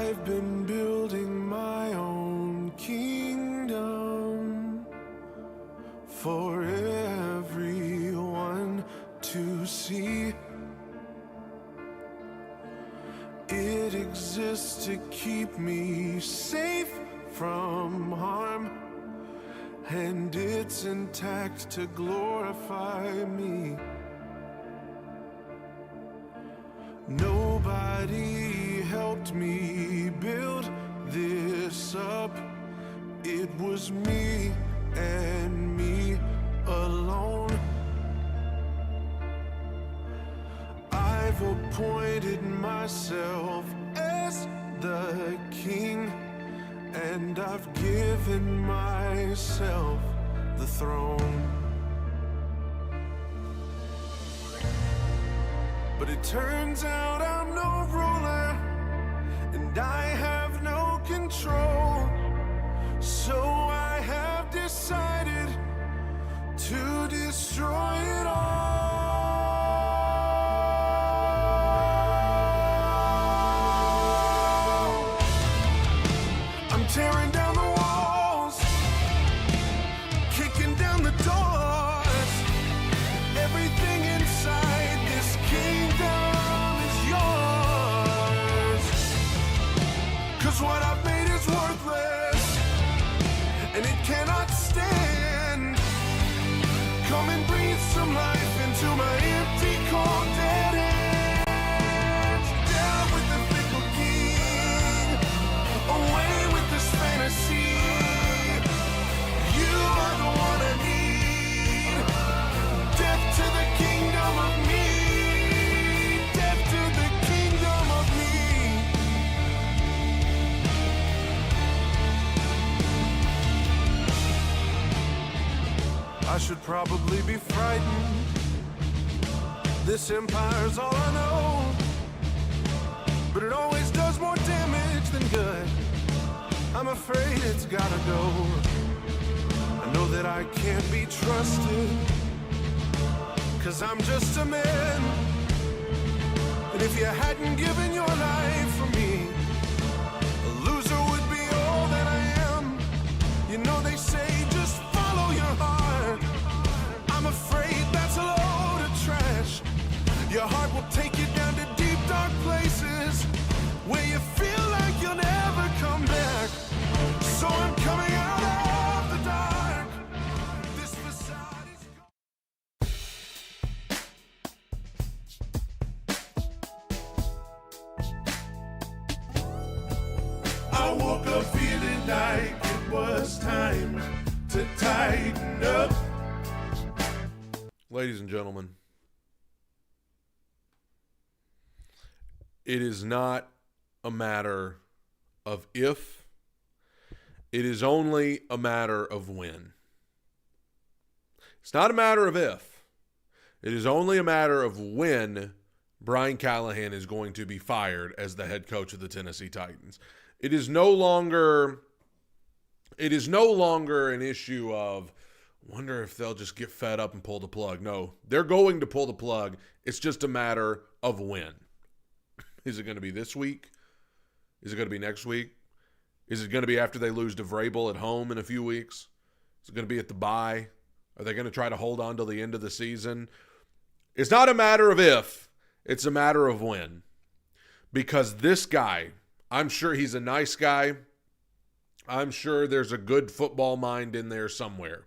I've been building my own kingdom for everyone to see. It exists to keep me safe from harm, and it's intact to glorify me. Nobody helped me build this up. It was me and me alone. I've appointed myself as the king, and I've given myself the throne. But it turns out I'm no ruler, and I have no control. So I have decided to destroy it all. I'm tearing down the walls, kicking down the doors. Everything inside this kingdom is yours. 'Cause what I've made is worthless, and it cannot stand. Come and breathe some life into my empty, cold, dead hands. Down with the fickle king, away with this fantasy. You are the one I need. Death to the kingdom of me. Death to the kingdom of me. I should probably be frightened. This empire's all I know, but it always does more damage than good. I'm afraid it's gotta go. I know that I can't be trusted, 'cause I'm just a man. And if you hadn't given your life for me, a loser would be all that I am. You know they say just follow your heart. I'm afraid that's a load of trash. Your heart will take you down to deep, dark places where you feel like you'll never come back. So I'm coming out of the dark. This facade is I woke up feeling like it was time to tighten up. Ladies and gentlemen, it is not a matter of if, it is only a matter of when. It's not a matter of if, it is only a matter of when Brian Callahan is going to be fired as the head coach of the Tennessee Titans. It is no longer an issue of wonder if they'll just get fed up and pull the plug. No, they're going to pull the plug. It's just a matter of when. Is it going to be this week? Is it going to be next week? Is it going to be after they lose to Vrabel at home in a few weeks? Is it going to be at the bye? Are they going to try to hold on till the end of the season? It's not a matter of if. It's a matter of when. Because this guy, I'm sure he's a nice guy. I'm sure there's a good football mind in there somewhere.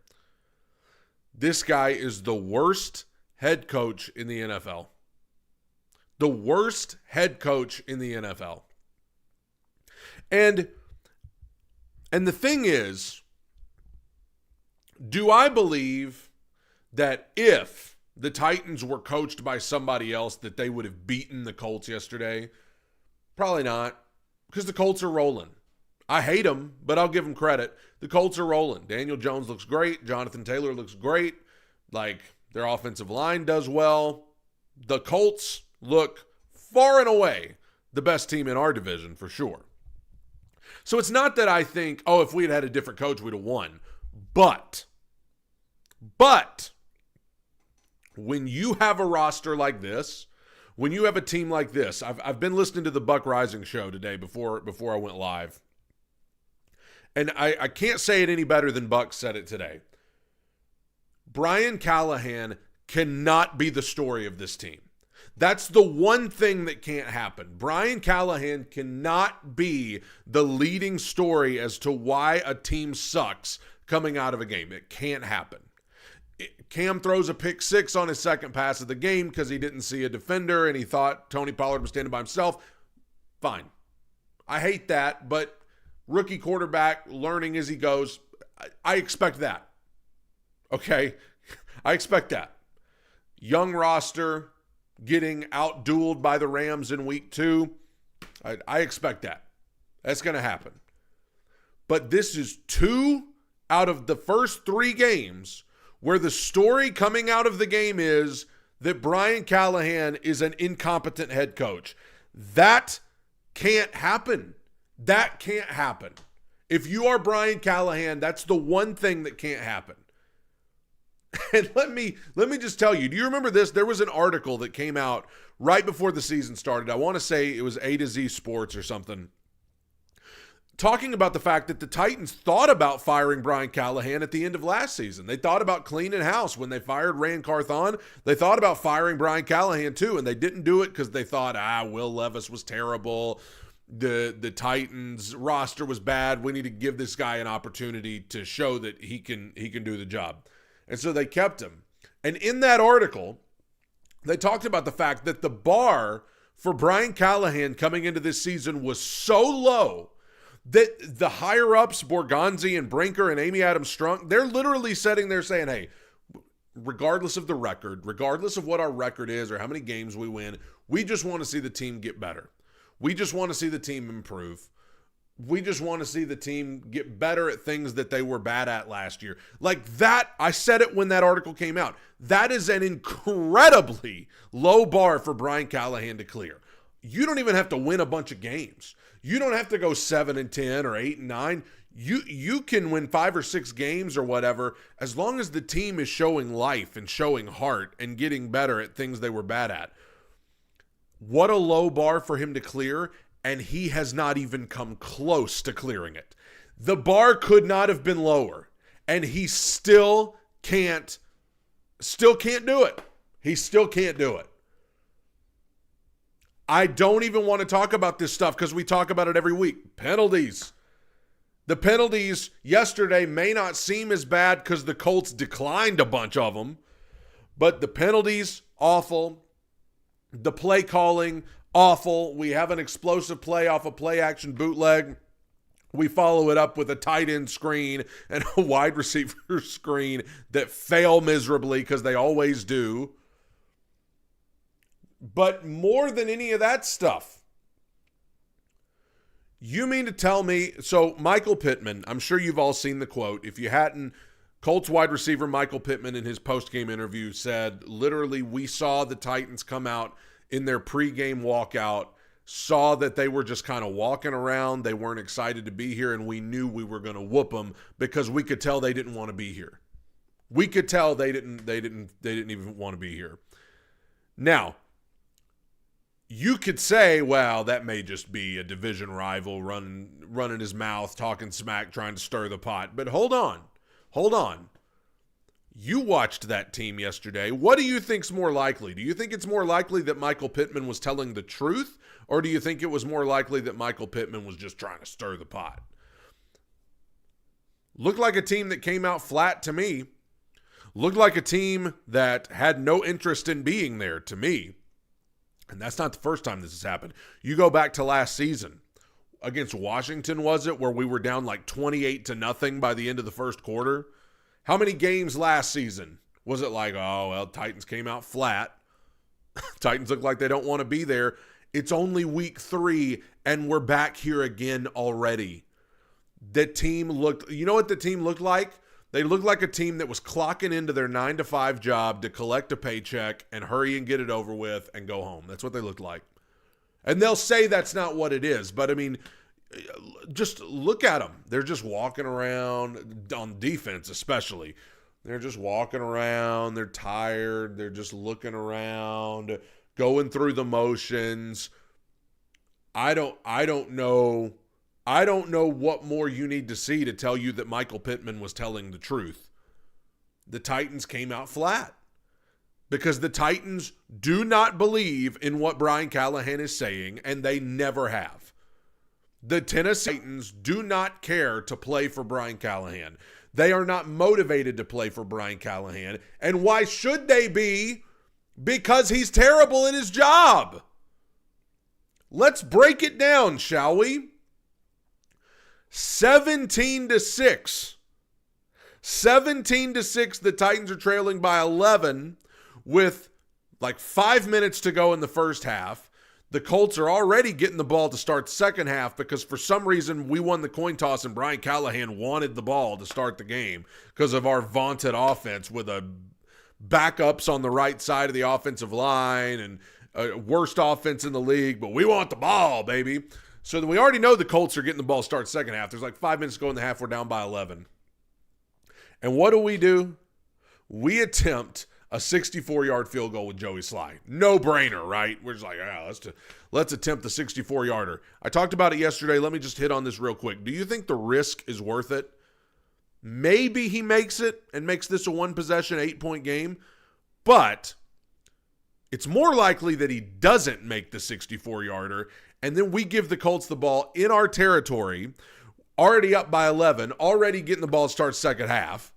This guy is the worst head coach in the NFL. The worst head coach in the NFL. And the thing is, do I believe that if the Titans were coached by somebody else that they would have beaten the Colts yesterday? Probably not, because the Colts are rolling. I hate them, but I'll give them credit. The Colts are rolling. Daniel Jones looks great. Jonathan Taylor looks great. Like, their offensive line does well. The Colts look far and away the best team in our division for sure. So it's not that I think, oh, if we had a different coach, we'd have won. But when you have a roster like this, when you have a team like this, I've been listening to the Buck Rising show today before I went live. And I can't say it any better than Buck said it today. Brian Callahan cannot be the story of this team. That's the one thing that can't happen. Brian Callahan cannot be the leading story as to why a team sucks coming out of a game. It can't happen. Cam throws a pick six on his second pass of the game because he didn't see a defender and he thought Tony Pollard was standing by himself. Fine. I hate that, but rookie quarterback learning as he goes, I expect that. Okay? I expect that. Young roster getting out-dueled by the Rams in week 2. I expect that. That's going to happen. But this is 2 out of the first 3 games where the story coming out of the game is that Brian Callahan is an incompetent head coach. That can't happen. That can't happen. If you are Brian Callahan, that's the one thing that can't happen. And let me just tell you, do you remember this? There was an article that came out right before the season started. I want to say it was A to Z Sports or something, talking about the fact that the Titans thought about firing Brian Callahan at the end of last season. They thought about cleaning house when they fired Rand Carthon. They thought about firing Brian Callahan too, and they didn't do it because they thought, Will Levis was terrible. The Titans roster was bad. We need to give this guy an opportunity to show that he can do the job. And so they kept him. And in that article, they talked about the fact that the bar for Brian Callahan coming into this season was so low that the higher-ups, Borgonzi and Brinker and Amy Adams Strunk, they're literally sitting there saying, hey, regardless of the record, regardless of what our record is or how many games we win, we just want to see the team get better. We just want to see the team improve. We just want to see the team get better at things that they were bad at last year. Like that, I said it when that article came out. That is an incredibly low bar for Brian Callahan to clear. You don't even have to win a bunch of games. You don't have to go 7-10 or 8-9. You can win 5 or 6 games or whatever, as long as the team is showing life and showing heart and getting better at things they were bad at. What a low bar for him to clear. And he has not even come close to clearing it. The bar could not have been lower. And he still can't do it. He still can't do it. I don't even want to talk about this stuff because we talk about it every week. Penalties. The penalties yesterday may not seem as bad because the Colts declined a bunch of them. But the penalties, awful. The play calling, awful. We have an explosive play off a play action bootleg. We follow it up with a tight end screen and a wide receiver screen that fail miserably because they always do. But more than any of that stuff, you mean to tell me, so Michael Pittman, I'm sure you've all seen the quote. If you hadn't, Colts wide receiver Michael Pittman in his post-game interview said, literally, we saw the Titans come out in their pregame walkout, saw that they were just kind of walking around. They weren't excited to be here, and we knew we were going to whoop them because we could tell they didn't want to be here. We could tell they didn't even want to be here. Now, you could say, well, that may just be a division rival running his mouth, talking smack, trying to stir the pot. But hold on. You watched that team yesterday. What do you think's more likely? Do you think it's more likely that Michael Pittman was telling the truth, or do you think it was more likely that Michael Pittman was just trying to stir the pot? Looked like a team that came out flat to me. Looked like a team that had no interest in being there to me. And that's not the first time this has happened. You go back to last season. Against Washington, was it, where we were down like 28-0 by the end of the first quarter? How many games last season was it like, Titans came out flat. Titans look like they don't want to be there. It's only week 3, and we're back here again already. The team looked, you know what the team looked like? They looked like a team that was clocking into their 9-to-5 job to collect a paycheck and hurry and get it over with and go home. That's what they looked like. And they'll say that's not what it is, but I mean, just look at them. They're just walking around on defense, especially. They're just walking around. They're tired. They're just looking around, going through the motions. I don't know. I don't know what more you need to see to tell you that Michael Pittman was telling the truth. The Titans came out flat because the Titans do not believe in what Brian Callahan is saying, and they never have. The Tennessee Titans do not care to play for Brian Callahan. They are not motivated to play for Brian Callahan. And why should they be? Because he's terrible at his job. Let's break it down, shall we? 17-6. 17-6, the Titans are trailing by 11 with like 5 minutes to go in the first half. The Colts are already getting the ball to start second half because for some reason we won the coin toss and Brian Callahan wanted the ball to start the game because of our vaunted offense with a backups on the right side of the offensive line and worst offense in the league, but we want the ball, baby. So we already know the Colts are getting the ball to start second half. There's like 5 minutes to go in the half. We're down by 11. And what do? We attempt a 64-yard field goal with Joey Sly. No brainer, right? We're just like, let's attempt the 64-yarder. I talked about it yesterday. Let me just hit on this real quick. Do you think the risk is worth it? Maybe he makes it and makes this a one-possession, 8-point game, but it's more likely that he doesn't make the 64-yarder, and then we give the Colts the ball in our territory, already up by 11, already getting the ball to start second half,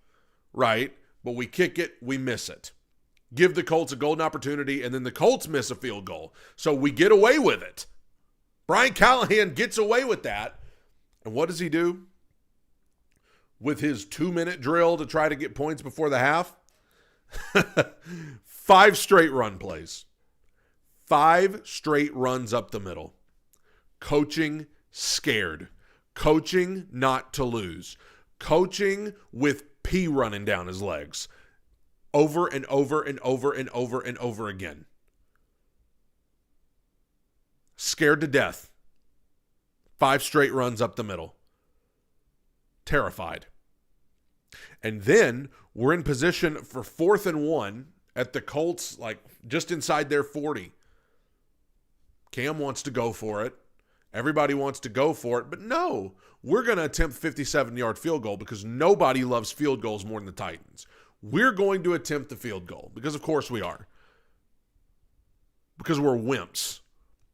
right? But we kick it, we miss it. Give the Colts a golden opportunity, and then the Colts miss a field goal. So we get away with it. Brian Callahan gets away with that. And what does he do? With his 2-minute drill to try to get points before the half? 5 straight run plays. 5 straight runs up the middle. Coaching scared. Coaching not to lose. Coaching with pee running down his legs. Over and over and over and over and over again. Scared to death. 5 straight runs up the middle. Terrified. And then we're in position for 4th and 1 at the Colts, like just inside their 40. Cam wants to go for it. Everybody wants to go for it. But no, we're going to attempt 57-yard field goal because nobody loves field goals more than the Titans. We're going to attempt the field goal because, of course, we are. Because we're wimps.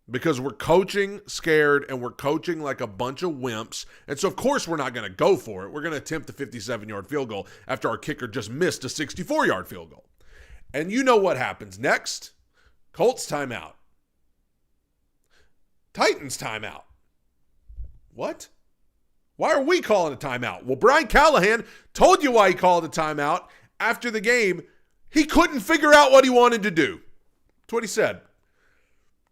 Because we're coaching scared and we're coaching like a bunch of wimps. And so, of course, we're not going to go for it. We're going to attempt the 57-yard field goal after our kicker just missed a 64-yard field goal. And you know what happens next? Colts timeout. Titans timeout. What? Why are we calling a timeout? Well, Brian Callahan told you why he called a timeout. After the game, he couldn't figure out what he wanted to do. That's what he said.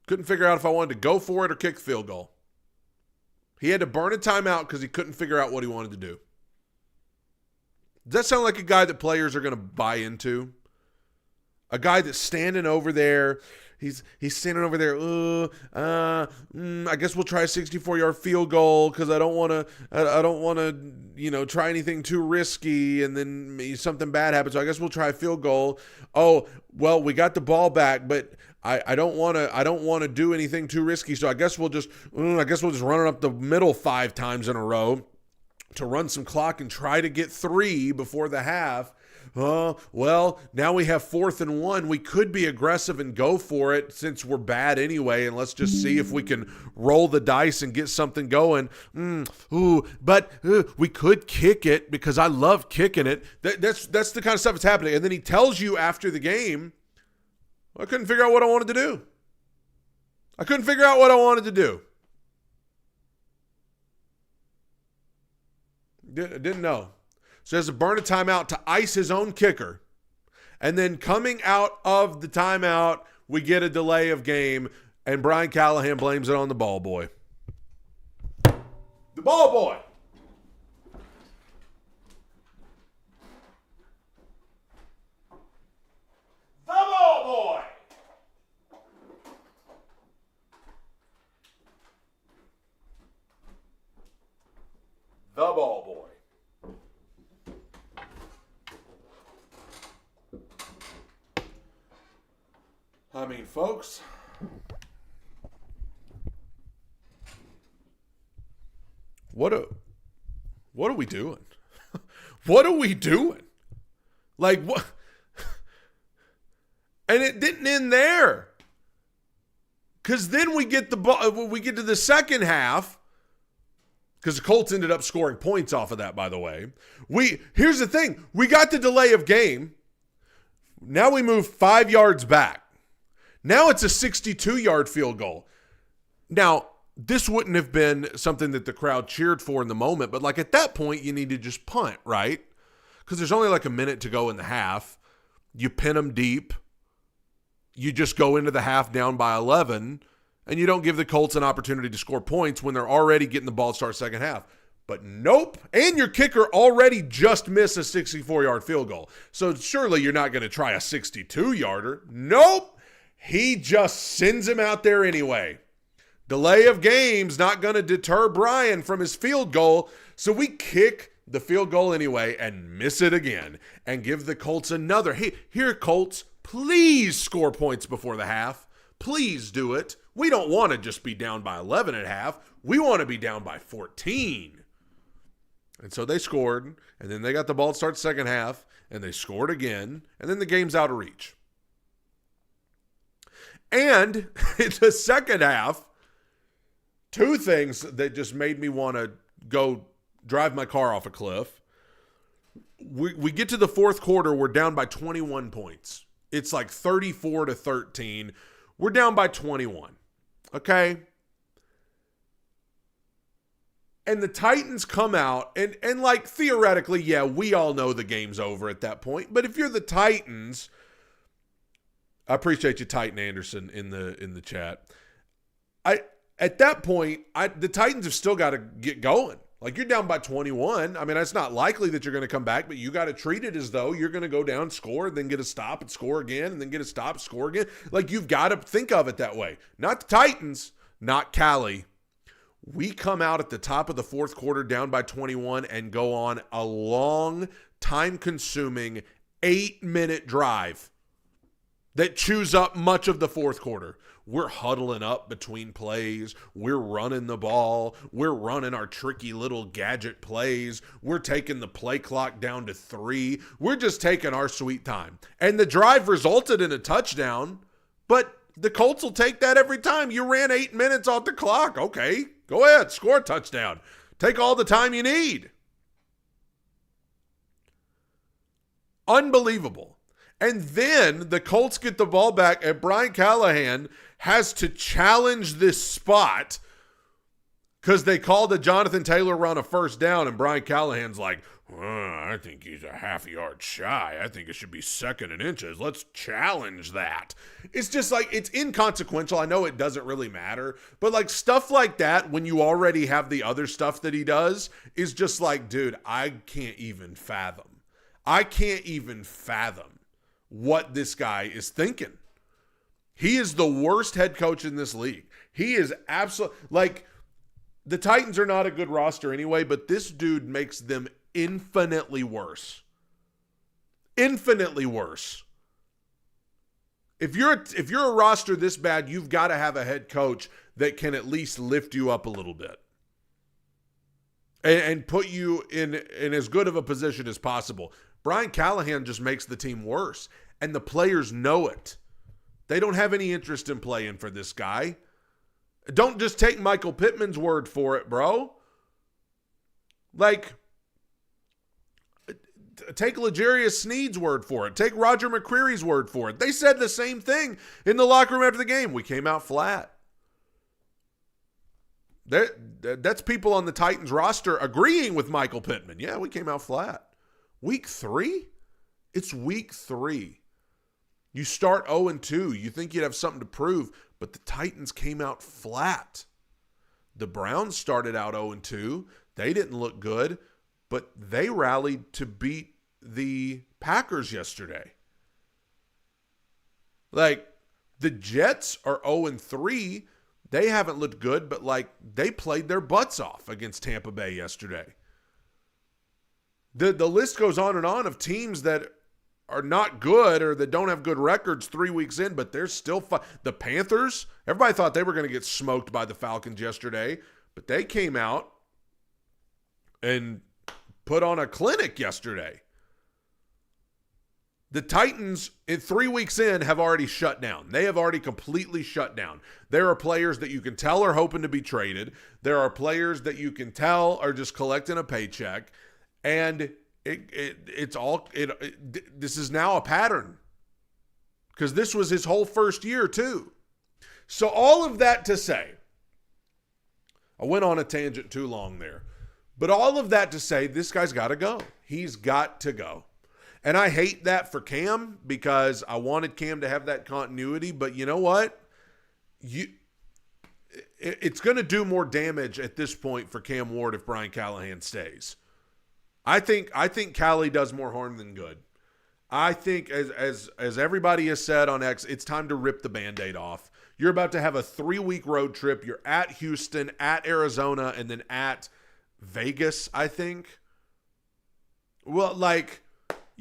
Couldn't figure out if I wanted to go for it or kick the field goal. He had to burn a timeout because he couldn't figure out what he wanted to do. Does that sound like a guy that players are going to buy into? A guy that's standing over there. He's standing over there. I guess we'll try a 64-yard field goal because I don't want to, try anything too risky and then something bad happens. So I guess we'll try a field goal. Oh, well, we got the ball back, but I don't want to do anything too risky. So I guess we'll just run it up the middle 5 times in a row to run some clock and try to get 3 before the half. Well, now we have 4th and 1. We could be aggressive and go for it since we're bad anyway, and let's just see if we can roll the dice and get something going. But we could kick it because I love kicking it. That's the kind of stuff that's happening. And then he tells you after the game, I couldn't figure out what I wanted to do. I Didn't know. So he has to burn a timeout to ice his own kicker. And then coming out of the timeout, we get a delay of game, and Brian Callahan blames it on the ball boy. The ball boy. The ball boy. The ball boy. mean, folks, what are we doing? What are we doing? Like, what? And it didn't end there. Because then we get to the second half, because the Colts ended up scoring points off of that, by the way. Here's the thing. We got the delay of game. Now we move 5 yards back. Now it's a 62-yard field goal. Now, this wouldn't have been something that the crowd cheered for in the moment, but like at that point, you need to just punt, right? Because there's only like a minute to go in the half. You pin them deep. You just go into the half down by 11, and you don't give the Colts an opportunity to score points when they're already getting the ball to start second half. But nope. And your kicker already just missed a 64-yard field goal. So surely you're not going to try a 62-yarder. Nope. He just sends him out there anyway. Delay of game's not going to deter Brian from his field goal. So we kick the field goal anyway and miss it again and give the Colts another. Hey, here, Colts, please score points before the half. Please do it. We don't want to just be down by 11 at half. We want to be down by 14. And so they scored, and then they got the ball to start the second half, and they scored again, and then the game's out of reach. And in the second half, two things that just made me want to go drive my car off a cliff. We get to the fourth quarter, we're down by 21 points. It's like 34-13. We're down by 21. Okay? And the Titans come out, and like theoretically, yeah, we all know the game's over at that point. But if you're the Titans, I appreciate you, Titan Anderson, in the chat. At that point, the Titans have still got to get going. Like, you're down by 21. I mean, it's not likely that you're going to come back, but you got to treat it as though you're going to go down, score, then get a stop and score again, and then get a stop, score again. Like, you've got to think of it that way. Not the Titans, not Cali. We come out at the top of the fourth quarter down by 21 and go on a long, time-consuming 8-minute drive that chews up much of the fourth quarter. We're huddling up between plays. We're running the ball. We're running our tricky little gadget plays. We're taking the play clock down to 3. We're just taking our sweet time. And the drive resulted in a touchdown, but the Colts will take that every time. You ran 8 minutes off the clock. Okay, go ahead, score a touchdown. Take all the time you need. Unbelievable. And then the Colts get the ball back, and Brian Callahan has to challenge this spot because they called a Jonathan Taylor run a first down, and Brian Callahan's like, I think he's a half yard shy. I think it should be 2nd and inches. Let's challenge that. It's just like, it's inconsequential. I know it doesn't really matter, but like stuff like that, when you already have the other stuff that he does, is just like, dude, I can't even fathom what this guy is thinking. He is the worst head coach in this league. He is absolutely, like, the Titans are not a good roster anyway, but this dude makes them infinitely worse. Infinitely worse. If you're a roster this bad, you've got to have a head coach that can at least lift you up a little bit and put you in as good of a position as possible. Brian Callahan just makes the team worse, and the players know it. They don't have any interest in playing for this guy. Don't just take Michael Pittman's word for it, bro. Like, take L'Jarius Sneed's word for it. Take Roger McCreary's word for it. They said the same thing in the locker room after the game. We came out flat. That's people on the Titans roster agreeing with Michael Pittman. Yeah, we came out flat. Week 3? It's week 3. You start 0-2. You think you'd have something to prove, but the Titans came out flat. The Browns started out 0-2. They didn't look good, but they rallied to beat the Packers yesterday. Like, the Jets are 0-3. They haven't looked good, but like, they played their butts off against Tampa Bay yesterday. The list goes on and on of teams that are not good or that don't have good records 3 weeks in, but they're still the Panthers, everybody thought they were going to get smoked by the Falcons yesterday, but they came out and put on a clinic yesterday. The Titans, in 3 weeks in, have already shut down. They have already completely shut down. There are players that you can tell are hoping to be traded. There are players that you can tell are just collecting a paycheck. And this is now a pattern. Because this was his whole first year, too. So all of that to say, I went on a tangent too long there. But all of that to say, this guy's got to go. He's got to go. And I hate that for Cam because I wanted Cam to have that continuity. But you know what? It's going to do more damage at this point for Cam Ward if Brian Callahan stays. I think Callie does more harm than good. I think as everybody has said on X, it's time to rip the Band-Aid off. You're about to have a 3-week road trip. You're at Houston, at Arizona, and then at Vegas, I think. Well, like...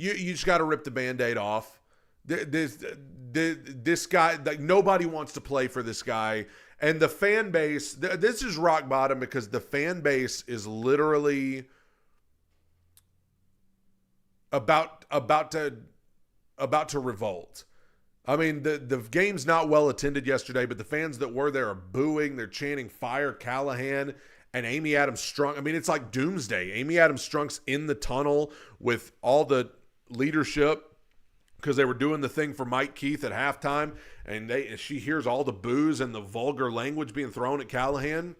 You just got to rip the Band-Aid off. This guy, like nobody wants to play for this guy. And the fan base, this is rock bottom because the fan base is literally about to revolt. I mean, the game's not well attended yesterday, but the fans that were there are booing. They're chanting "Fire Callahan." And Amy Adams Strunk. I mean, it's like doomsday. Amy Adams Strunk's in the tunnel with all the leadership because they were doing the thing for Mike Keith at halftime, and she hears all the boos and the vulgar language being thrown at Callahan.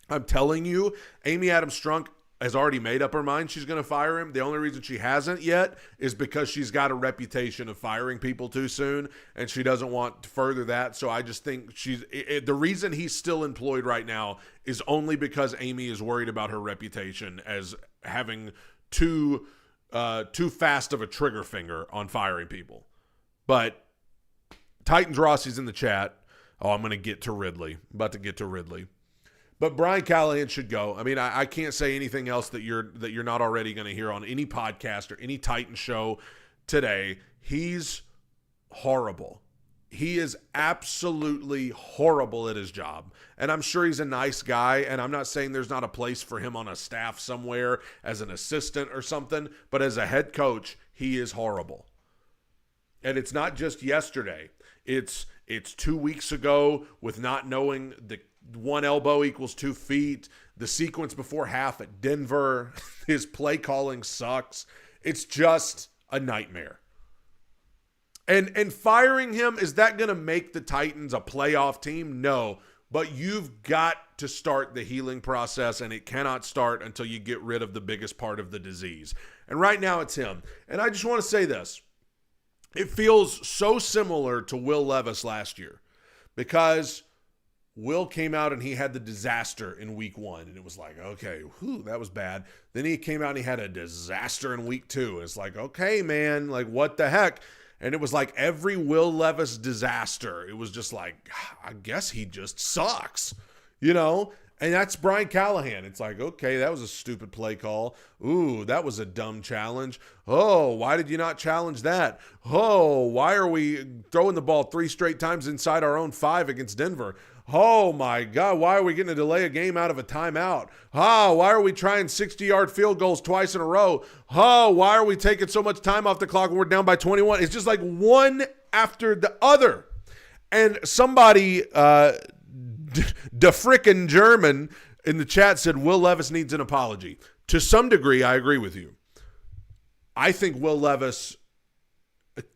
I'm telling you, Amy Adams Strunk has already made up her mind she's going to fire him. The only reason she hasn't yet is because she's got a reputation of firing people too soon, and she doesn't want to further that. So I just think the reason he's still employed right now is only because Amy is worried about her reputation as having too fast of a trigger finger on firing people. But Titans Rossi's in the chat. Oh, I'm going to get to Ridley. I'm about to get to Ridley. But Brian Callahan should go. I mean, I can't say anything else that you're not already going to hear on any podcast or any Titan show today. He's horrible. He is absolutely horrible at his job. And I'm sure he's a nice guy, and I'm not saying there's not a place for him on a staff somewhere as an assistant or something, but as a head coach, he is horrible. And it's not just yesterday. It's 2 weeks ago with not knowing the one elbow equals 2 feet, the sequence before half at Denver, his play calling sucks. It's just a nightmare. And firing him, is that going to make the Titans a playoff team? No. But you've got to start the healing process, and it cannot start until you get rid of the biggest part of the disease. And right now it's him. And I just want to say this. It feels so similar to Will Levis last year because Will came out and he had the disaster in week 1. And it was like, okay, that was bad. Then he came out and he had a disaster in week 2. It's like, okay, man, like what the heck? And it was like every Will Levis disaster. It was just like, I guess he just sucks, you know? And that's Brian Callahan. It's like, okay, that was a stupid play call. Ooh, that was a dumb challenge. Oh, why did you not challenge that? Oh, why are we throwing the ball 3 straight times inside our own 5 against Denver? Oh, my God, why are we getting to delay a game out of a timeout? Oh, why are we trying 60-yard field goals twice in a row? Oh, why are we taking so much time off the clock when we're down by 21? It's just like one after the other. And somebody, the frickin' German in the chat said Will Levis needs an apology. To some degree, I agree with you. I think Will Levis,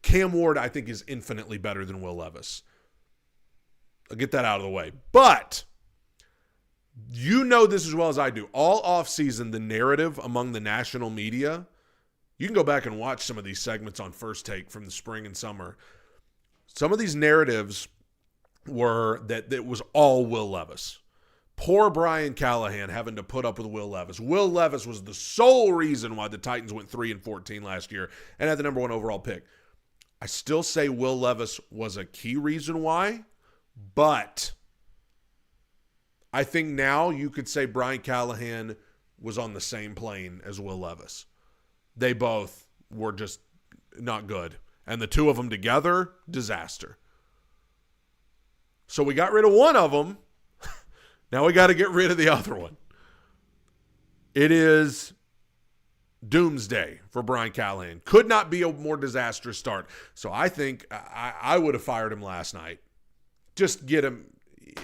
Cam Ward, I think is infinitely better than Will Levis. I'll get that out of the way. But you know this as well as I do. All offseason, the narrative among the national media, you can go back and watch some of these segments on First Take from the spring and summer. Some of these narratives were that it was all Will Levis. Poor Brian Callahan having to put up with Will Levis. Will Levis was the sole reason why the Titans went 3-14 last year and had the number 1 overall pick. I still say Will Levis was a key reason why, but I think now you could say Brian Callahan was on the same plane as Will Levis. They both were just not good. And the two of them together, disaster. So we got rid of one of them. Now we got to get rid of the other one. It is doomsday for Brian Callahan. Could not be a more disastrous start. So I think I would have fired him last night. Just get him.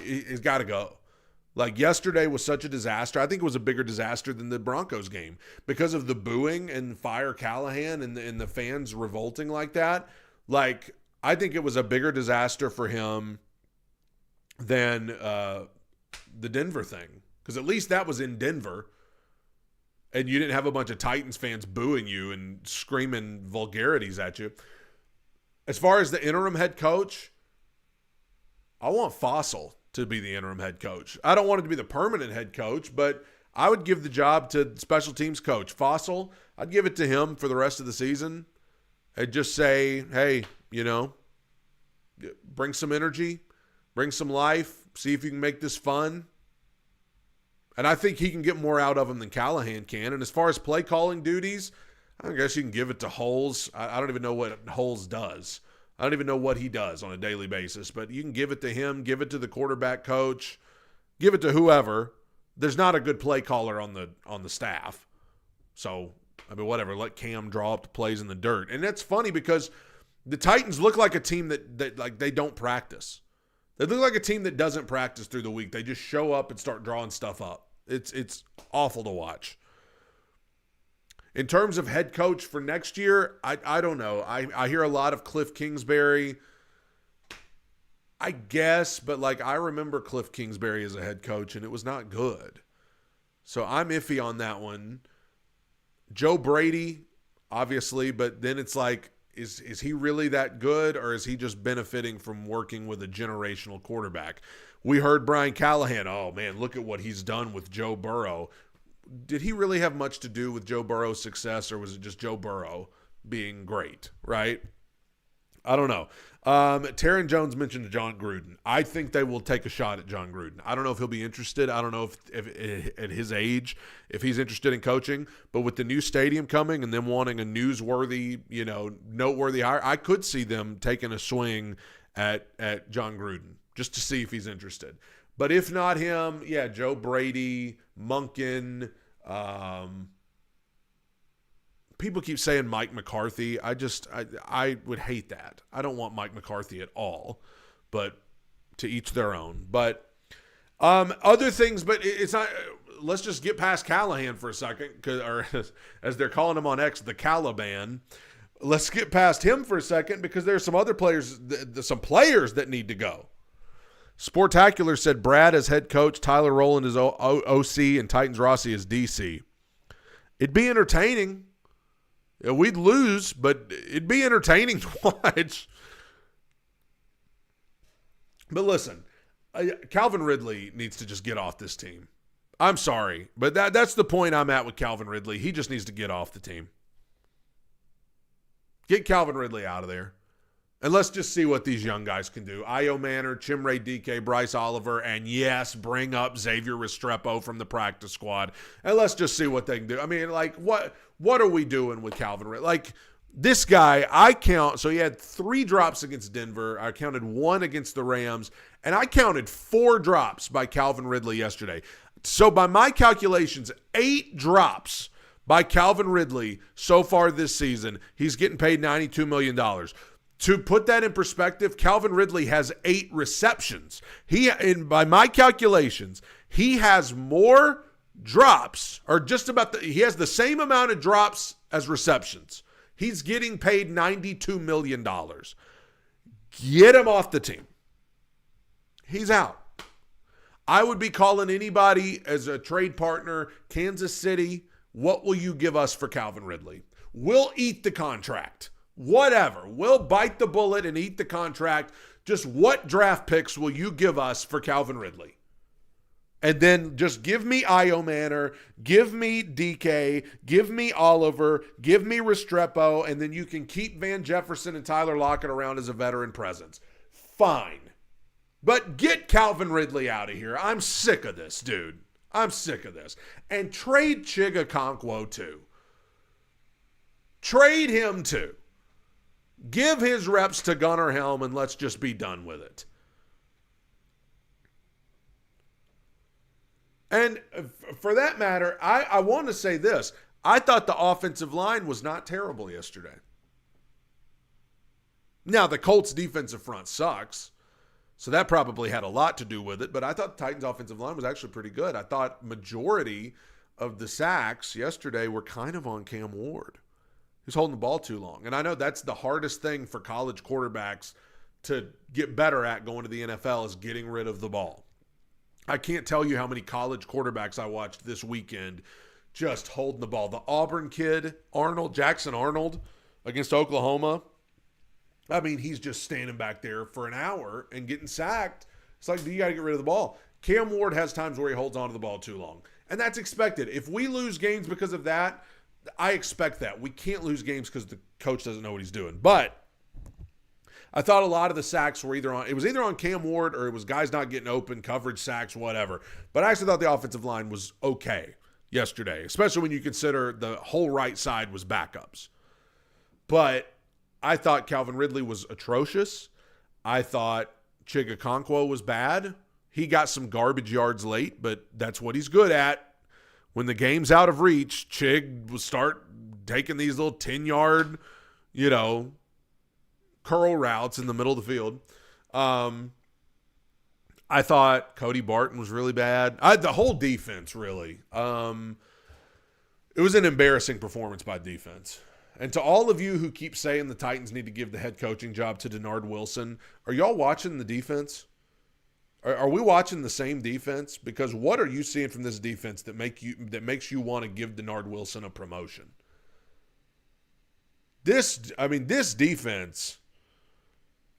He's got to go. Like yesterday was such a disaster. I think it was a bigger disaster than the Broncos game because of the booing and fire Callahan and the fans revolting like that. Like, I think it was a bigger disaster for him than the Denver thing. Because at least that was in Denver. And you didn't have a bunch of Titans fans booing you and screaming vulgarities at you. As far as the interim head coach, I want Fossil to be the interim head coach. I don't want him to be the permanent head coach, but I would give the job to special teams coach. Fossil, I'd give it to him for the rest of the season and just say, hey, bring some energy, bring some life, see if you can make this fun. And I think he can get more out of him than Callahan can. And as far as play calling duties, I guess you can give it to Holes. I don't even know what Holes does. I don't even know what he does on a daily basis, but you can give it to him, give it to the quarterback coach, give it to whoever. There's not a good play caller on the staff. So, whatever, let Cam draw up the plays in the dirt. And that's funny because the Titans look like a team that like they don't practice. They look like a team that doesn't practice through the week. They just show up and start drawing stuff up. It's awful to watch. In terms of head coach for next year, I don't know. I hear a lot of Cliff Kingsbury. I guess, but I remember Cliff Kingsbury as a head coach, and it was not good. So I'm iffy on that one. Joe Brady, obviously, but then it's is he really that good, or is he just benefiting from working with a generational quarterback? We heard Brian Callahan, oh, man, look at what he's done with Joe Burrow. Did he really have much to do with Joe Burrow's success, or was it just Joe Burrow being great, right? I don't know. Taryn Jones mentioned John Gruden. I think they will take a shot at John Gruden. I don't know if he'll be interested. I don't know if at his age, if he's interested in coaching. But with the new stadium coming and them wanting a newsworthy, noteworthy hire, I could see them taking a swing at John Gruden just to see if he's interested. But if not him, yeah, Joe Brady, Monken. People keep saying Mike McCarthy. I would hate that. I don't want Mike McCarthy at all. But to each their own. But other things, but it's not. Let's just get past Callahan for a second, or as they're calling him on X, the Caliban. Let's get past him for a second because there's some other players, some players that need to go. Sportacular said Brad as head coach, Tyler Rowland as OC, and Titans Rossi as DC. It'd be entertaining. We'd lose, but it'd be entertaining to watch. But listen, Calvin Ridley needs to just get off this team. I'm sorry, but that's the point I'm at with Calvin Ridley. He just needs to get off the team. Get Calvin Ridley out of there. And let's just see what these young guys can do. Io Manor, Chimray DK, Bryce Oliver, and yes, bring up Xavier Restrepo from the practice squad. And let's just see what they can do. I mean, what are we doing with Calvin Ridley? This guy, I count, so he had 3 drops against Denver. I counted 1 against the Rams. And I counted 4 drops by Calvin Ridley yesterday. So by my calculations, 8 drops by Calvin Ridley so far this season. He's getting paid $92 million. To put that in perspective, Calvin Ridley has 8 receptions. By my calculations, he has more drops, or just about he has the same amount of drops as receptions. He's getting paid $92 million. Get him off the team. He's out. I would be calling anybody as a trade partner, Kansas City, what will you give us for Calvin Ridley? We'll eat the contract. Whatever. We'll bite the bullet and eat the contract. Just what draft picks will you give us for Calvin Ridley? And then just give me Io Manor, give me DK, give me Oliver, give me Restrepo, and then you can keep Van Jefferson and Tyler Lockett around as a veteran presence. Fine. But get Calvin Ridley out of here. I'm sick of this, dude. I'm sick of this. And trade Chigakonkwo too. Trade him too. Give his reps to Gunnar Helm and let's just be done with it. And for that matter, I want to say this. I thought the offensive line was not terrible yesterday. Now, the Colts' defensive front sucks, so that probably had a lot to do with it, but I thought the Titans' offensive line was actually pretty good. I thought majority of the sacks yesterday were kind of on Cam Ward. He's holding the ball too long. And I know that's the hardest thing for college quarterbacks to get better at going to the NFL is getting rid of the ball. I can't tell you how many college quarterbacks I watched this weekend just holding the ball. The Auburn kid, Jackson Arnold, against Oklahoma. I mean, he's just standing back there for an hour and getting sacked. It's like, you got to get rid of the ball. Cam Ward has times where he holds on to the ball too long. And that's expected. If we lose games because of that, I expect that. We can't lose games because the coach doesn't know what he's doing. But I thought a lot of the sacks were either on Cam Ward or it was guys not getting open, coverage sacks, whatever. But I actually thought the offensive line was okay yesterday, especially when you consider the whole right side was backups. But I thought Calvin Ridley was atrocious. I thought Chigakonkwo was bad. He got some garbage yards late, but that's what he's good at. When the game's out of reach, Chig will start taking these little 10-yard, curl routes in the middle of the field. I thought Cody Barton was really bad. The whole defense, really. It was an embarrassing performance by defense. And to all of you who keep saying the Titans need to give the head coaching job to Denard Wilson, are y'all watching the defense? Are we watching the same defense? Because what are you seeing from this defense that makes you want to give Denard Wilson a promotion? This defense,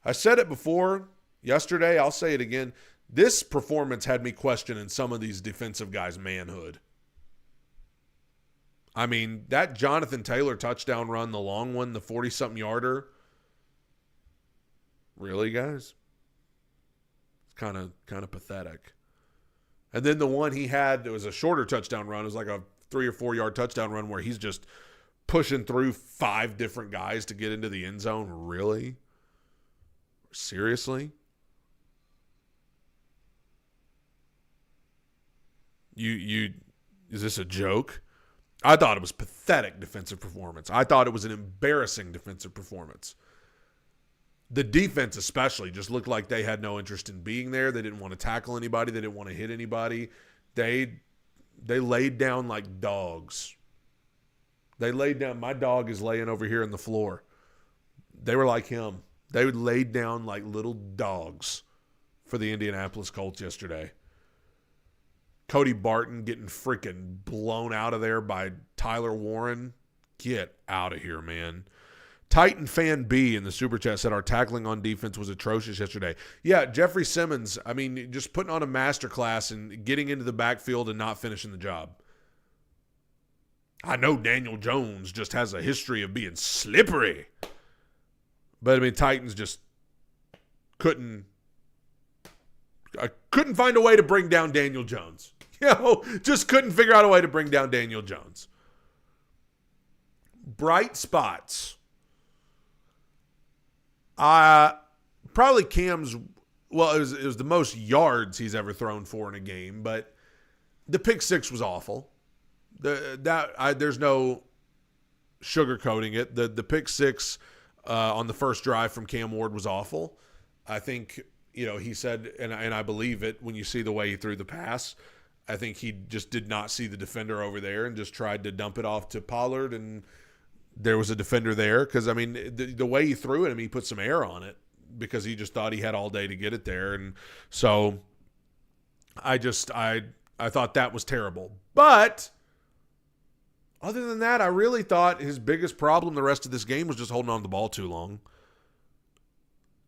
I said it before yesterday, I'll say it again. This performance had me questioning some of these defensive guys' manhood. I mean, that Jonathan Taylor touchdown run, the long one, the 40-something yarder. Really, guys? It's kind of pathetic. And then the one he had, it was a shorter touchdown run. It was like a 3 or 4 yard touchdown run where he's just pushing through 5 different guys to get into the end zone. Really? Seriously? Is this a joke? I thought it was pathetic defensive performance. I thought it was an embarrassing defensive performance. The defense especially just looked like they had no interest in being there. They didn't want to tackle anybody. They didn't want to hit anybody. They laid down like dogs. They laid down. My dog is laying over here on the floor. They were like him. They would lay down like little dogs for the Indianapolis Colts yesterday. Cody Barton getting freaking blown out of there by Tyler Warren. Get out of here, man. Titan Fan B in the Super Chat said our tackling on defense was atrocious yesterday. Yeah, Jeffrey Simmons, I mean, just putting on a masterclass and getting into the backfield and not finishing the job. I know Daniel Jones just has a history of being slippery. But, I mean, Titans just couldn't find a way to bring down Daniel Jones. Just couldn't figure out a way to bring down Daniel Jones. Bright spots. Probably Cam's, well, it was the most yards he's ever thrown for in a game, but the pick six was awful. There's no sugarcoating it. The pick six on the first drive from Cam Ward was awful. I think, he said, and I believe it when you see the way he threw the pass, I think he just did not see the defender over there and just tried to dump it off to Pollard, and there was a defender there because, I mean, the way he threw it, he put some air on it because he just thought he had all day to get it there. And so I thought that was terrible. But other than that, I really thought his biggest problem the rest of this game was just holding on to the ball too long,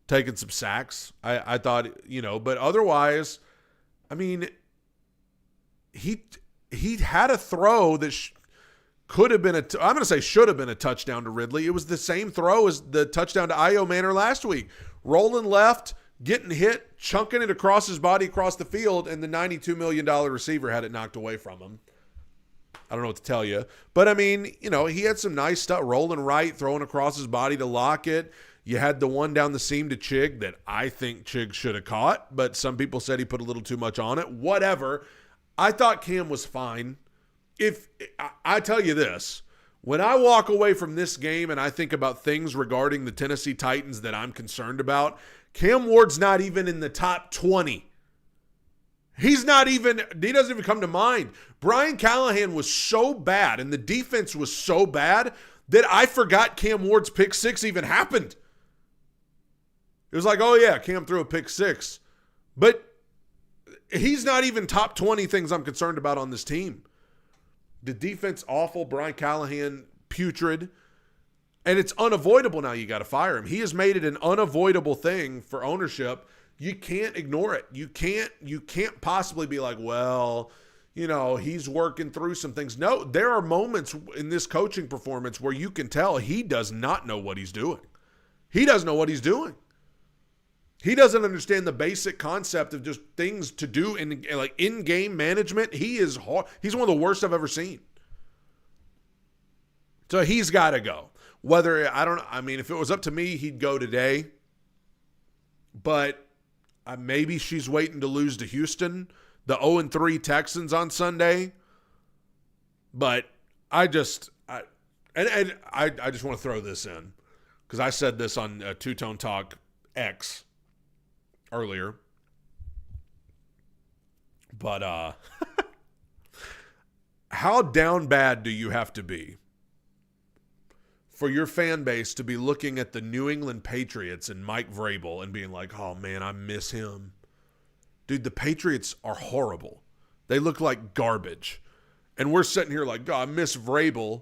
taking some sacks. I thought, but otherwise, I mean, he had a throw that could have been I'm going to say should have been a touchdown to Ridley. It was the same throw as the touchdown to Io Manor last week. Rolling left, getting hit, chunking it across his body across the field, and the $92 million receiver had it knocked away from him. I don't know what to tell you. But, I mean, he had some nice stuff, rolling right, throwing across his body to Lockett. You had the one down the seam to Chig that I think Chig should have caught, but some people said he put a little too much on it. Whatever. I thought Cam was fine. If I tell you this, when I walk away from this game and I think about things regarding the Tennessee Titans that I'm concerned about, Cam Ward's not even in the top 20. He doesn't even come to mind. Brian Callahan was so bad and the defense was so bad that I forgot Cam Ward's pick six even happened. It was like, oh yeah, Cam threw a pick six. But he's not even top 20 things I'm concerned about on this team. The defense awful. Brian Callahan putrid. And it's unavoidable now. You got to fire him. He has made it an unavoidable thing for ownership. You can't ignore it. You can't possibly be like, well, he's working through some things. No, there are moments in this coaching performance where you can tell he does not know what he's doing. He doesn't know what he's doing. He doesn't understand the basic concept of just things to do in-game management. He's one of the worst I've ever seen. So he's got to go. If it was up to me, he'd go today. But maybe she's waiting to lose to Houston, the 0-3 Texans on Sunday. But I just want to throw this in because I said this on Two Tone Talk X earlier. But how down bad do you have to be for your fan base to be looking at the New England Patriots and Mike Vrabel and being like, oh man, I miss him. Dude, the Patriots are horrible. They look like garbage. And we're sitting here like, God, I miss Vrabel.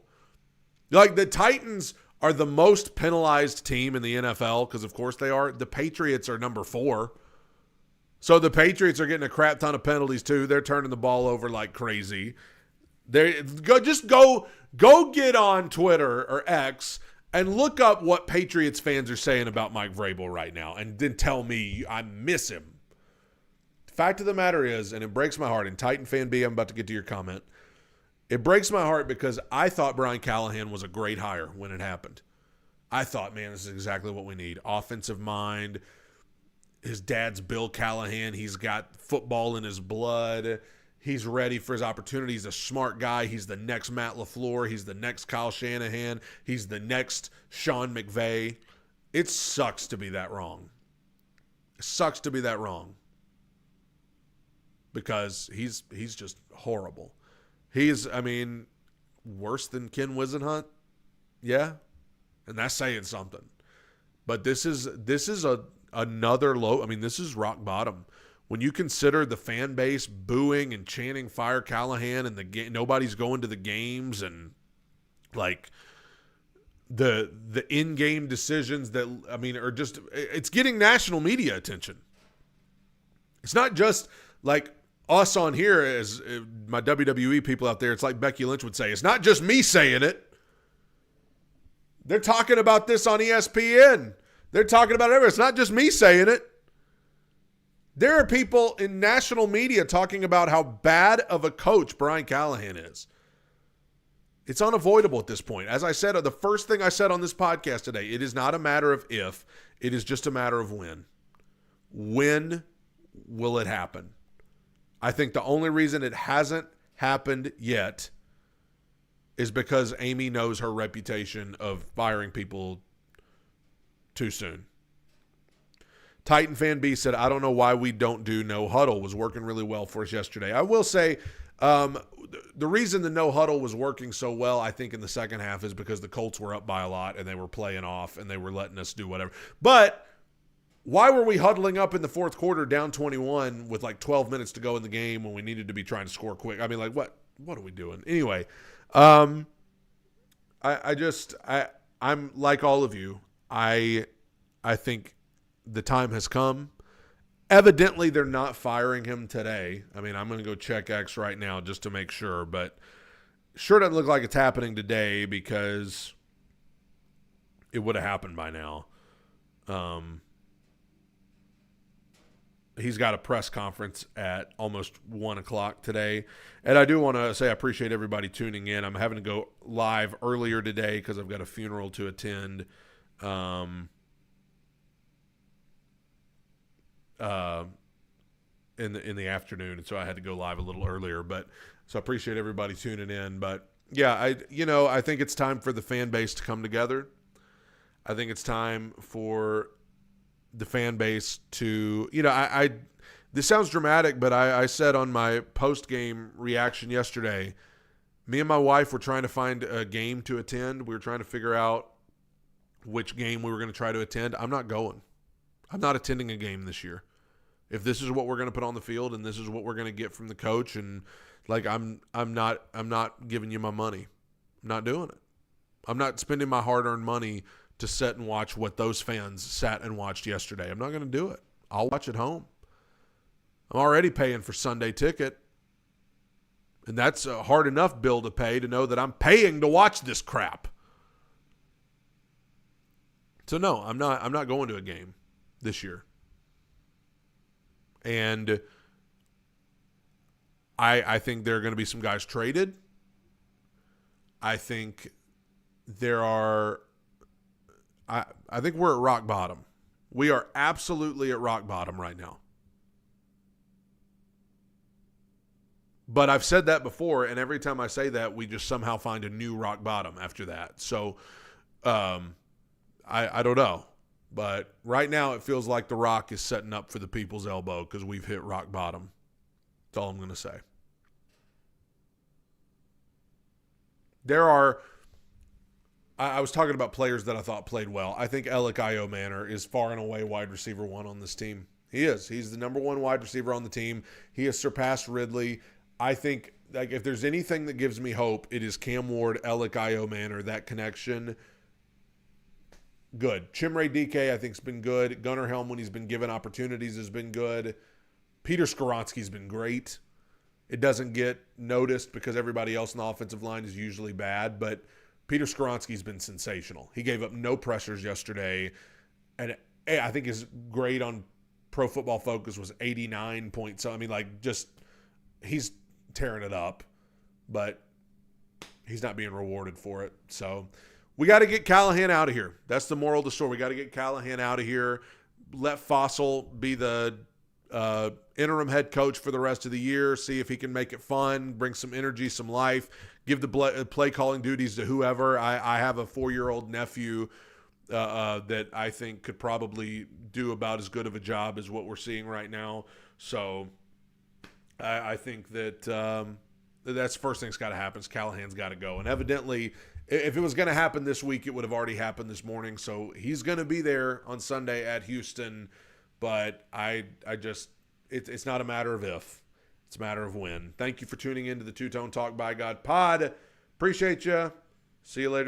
Like the Titans are the most penalized team in the NFL because of course they are. The Patriots are number 4. So the Patriots are getting a crap ton of penalties too. They're turning the ball over like crazy. Go get on Twitter or X and look up what Patriots fans are saying about Mike Vrabel right now and then tell me I miss him. Fact of the matter is, and it breaks my heart, and Titan Fan B, I'm about to get to your comment. It breaks my heart because I thought Brian Callahan was a great hire when it happened. I thought, man, this is exactly what we need. Offensive mind. His dad's Bill Callahan. He's got football in his blood. He's ready for his opportunity. He's a smart guy. He's the next Matt LaFleur. He's the next Kyle Shanahan. He's the next Sean McVay. It sucks to be that wrong. It sucks to be that wrong. Because he's just horrible. He's, worse than Ken Wisenhunt. Yeah. And that's saying something. But this is another low. This is rock bottom. When you consider the fan base booing and chanting "Fire Callahan" and nobody's going to the games and like the in-game decisions that are just, it's getting national media attention. It's not just like us on here as my WWE people out there. It's like Becky Lynch would say, it's not just me saying it. They're talking about this on ESPN. They're talking about it everywhere. It's not just me saying it. There are people in national media talking about how bad of a coach Brian Callahan is. It's unavoidable at this point. As I said, the first thing I said on this podcast today, it is not a matter of if, it is just a matter of when. When will it happen? I think the only reason it hasn't happened yet is because Amy knows her reputation of firing people too soon. Titan Fan B said, I don't know why we don't do no huddle. Was working really well for us yesterday. I will say the reason the no huddle was working so well, I think in the second half, is because the Colts were up by a lot and they were playing off and they were letting us do whatever. But why were we huddling up in the fourth quarter down 21 with like 12 minutes to go in the game when we needed to be trying to score quick? What are we doing? Anyway, I'm like all of you. I think the time has come. Evidently, they're not firing him today. I'm going to go check X right now just to make sure, but sure doesn't look like it's happening today because it would have happened by now. he's got a press conference at almost 1 o'clock today. And I do want to say I appreciate everybody tuning in. I'm having to go live earlier today because I've got a funeral to attend. In the afternoon, and so I had to go live a little earlier. But so I appreciate everybody tuning in. But yeah, I think it's time for the fan base to come together. I think it's time for the fan base to, this sounds dramatic, but I said on my post-game reaction yesterday, me and my wife were trying to find a game to attend. We were trying to figure out which game we were going to try to attend. I'm not going. I'm not attending a game this year. If this is what we're going to put on the field and this is what we're going to get from the coach, and like I'm not giving you my money. I'm not doing it. I'm not spending my hard-earned money to sit and watch what those fans sat and watched yesterday. I'm not going to do it. I'll watch at home. I'm already paying for Sunday ticket, and that's a hard enough bill to pay to know that I'm paying to watch this crap. So no, I'm not going to a game this year. And I think there are going to be some guys traded. I think there are I think we're at rock bottom. We are absolutely at rock bottom right now. But I've said that before, and every time I say that, we just somehow find a new rock bottom after that. So I don't know. But right now it feels like the rock is setting up for the people's elbow because we've hit rock bottom. That's all I'm going to say. I was talking about players that I thought played well. I think Alec Manor is far and away wide receiver one on this team. He is. He's the number one wide receiver on the team. He has surpassed Ridley. I think like if there's anything that gives me hope, it is Cam Ward, Alec Manor, that connection. Good. Chimere DK, I think, has been good. Gunnar Helm, when he's been given opportunities, has been good. Peter Skoronski's been great. It doesn't get noticed because everybody else in the offensive line is usually bad, but Peter Skoronski's been sensational. He gave up no pressures yesterday, and I think his grade on Pro Football Focus was 89 points. So, I mean, like, just he's tearing it up, but he's not being rewarded for it. So we got to get Callahan out of here. That's the moral of the story. We got to get Callahan out of here. Let Fossil be the interim head coach for the rest of the year. See if he can make it fun, bring some energy, some life, give the play calling duties to whoever. I have a 4-year-old nephew that I think could probably do about as good of a job as what we're seeing right now. So I think that that's the first thing that's got to happen is Callahan's got to go. And evidently, if it was going to happen this week, it would have already happened this morning. So he's going to be there on Sunday at Houston. But it's not a matter of if. It's a matter of when. Thank you for tuning in to the Two Tone Talk by God pod. Appreciate you. See you later.